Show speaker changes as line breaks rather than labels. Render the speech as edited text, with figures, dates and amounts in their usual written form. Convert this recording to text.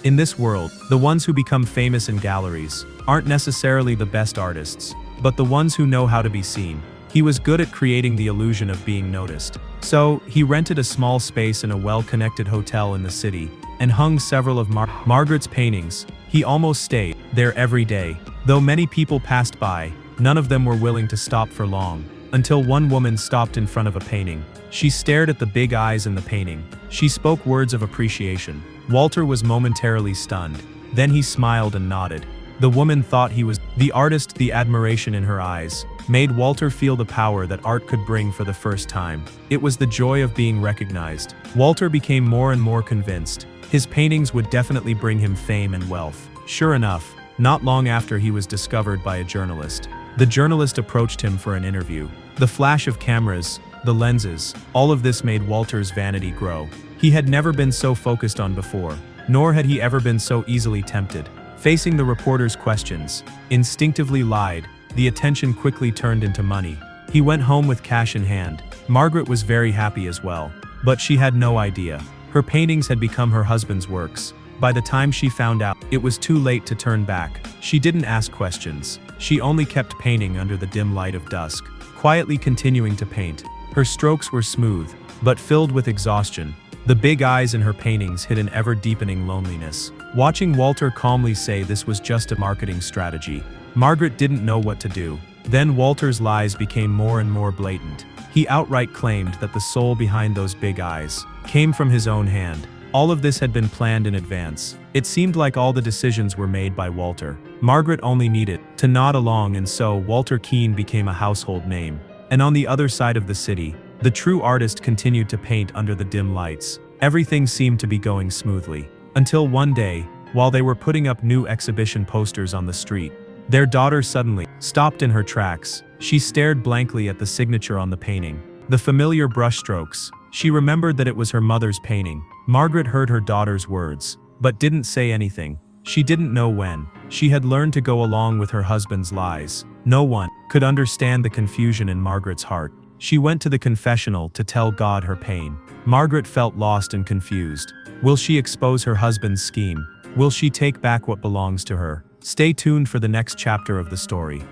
In this world, the ones who become famous in galleries aren't necessarily the best artists, but the ones who know how to be seen. He was good at creating the illusion of being noticed. So, he rented a small space in a well-connected hotel in the city and hung several of Margaret's paintings. He almost stayed there every day. Though many people passed by, none of them were willing to stop for long, until one woman stopped in front of a painting. She stared at the big eyes in the painting. She spoke words of appreciation. Walter was momentarily stunned. Then he smiled and nodded. The woman thought he was the artist. The admiration in her eyes made Walter feel the power that art could bring for the first time. It was the joy of being recognized. Walter became more and more convinced. His paintings would definitely bring him fame and wealth. Sure enough, not long after, he was discovered by a journalist. The journalist approached him for an interview. The flash of cameras, the lenses, all of this made Walter's vanity grow. He had never been so focused on before, nor had he ever been so easily tempted. Facing the reporter's questions, instinctively lied. The attention quickly turned into money. He went home with cash in hand. Margaret was very happy as well, but she had no idea. Her paintings had become her husband's works. By the time she found out, it was too late to turn back. She didn't ask questions. She only kept painting under the dim light of dusk, quietly continuing to paint. Her strokes were smooth, but filled with exhaustion. The big eyes in her paintings hid an ever-deepening loneliness. Watching Walter calmly say this was just a marketing strategy, Margaret didn't know what to do. Then Walter's lies became more and more blatant. He outright claimed that the soul behind those big eyes came from his own hand. All of this had been planned in advance. It seemed like all the decisions were made by Walter. Margaret only needed to nod along, and so Walter Keane became a household name. And on the other side of the city, the true artist continued to paint under the dim lights. Everything seemed to be going smoothly. Until one day, while they were putting up new exhibition posters on the street, their daughter suddenly stopped in her tracks. She stared blankly at the signature on the painting. The familiar brushstrokes. She remembered that it was her mother's painting. Margaret heard her daughter's words, but didn't say anything. She didn't know when. She had learned to go along with her husband's lies. No one could understand the confusion in Margaret's heart. She went to the confessional to tell God her pain. Margaret felt lost and confused. Will she expose her husband's scheme? Will she take back what belongs to her? Stay tuned for the next chapter of the story.